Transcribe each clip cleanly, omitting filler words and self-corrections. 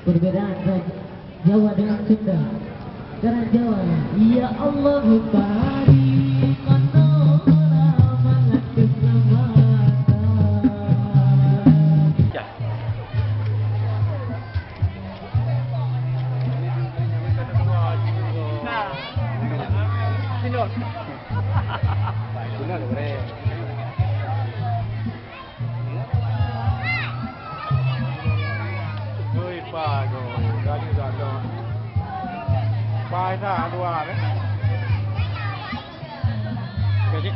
Perbedaan Jawa dengan Sunda. Sekarang Jawa, ya Allah bari konola mangat keselamatan. Ya. Nah, Sinor. Sinor, boleh. Bago, kali dah. Pai dah dua deh. Gaji.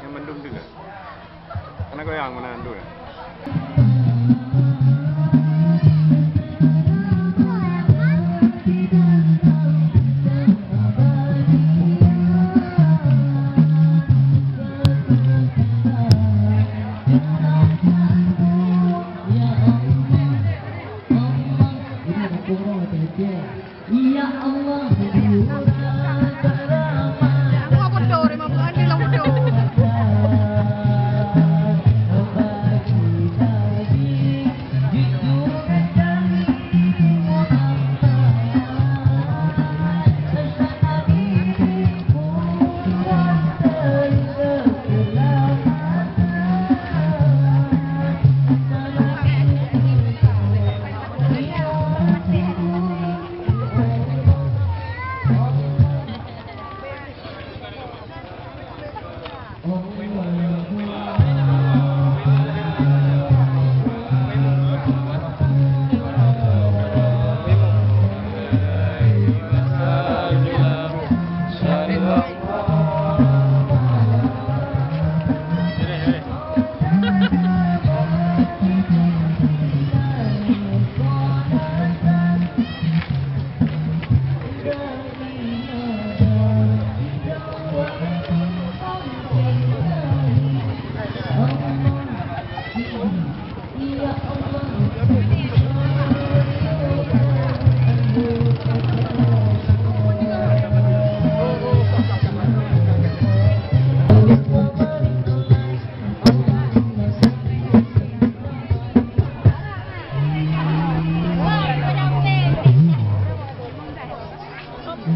Yang mendung juga. Karena goyang mana dulu ya. Ya Allah,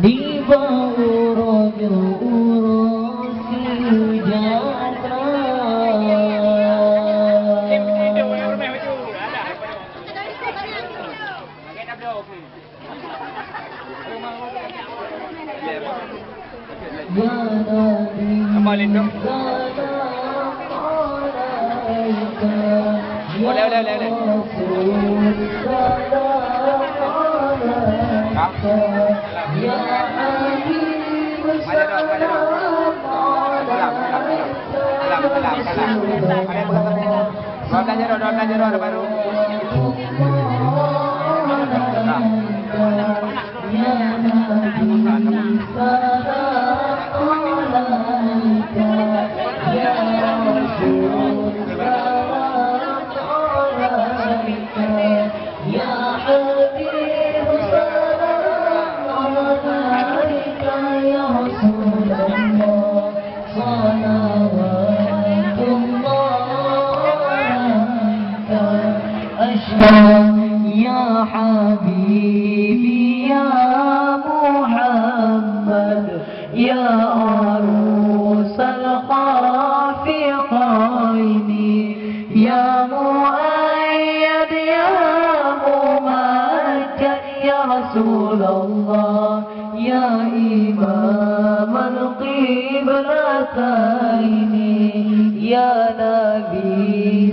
di bawah Kembali tu. Boleh. Belanja baru. Ya Habibi ya Muhammad ya arusal khafiqaini ya muayyad ya mumajjad ya Rasulullah ya imam al-qiblataini ya Nabi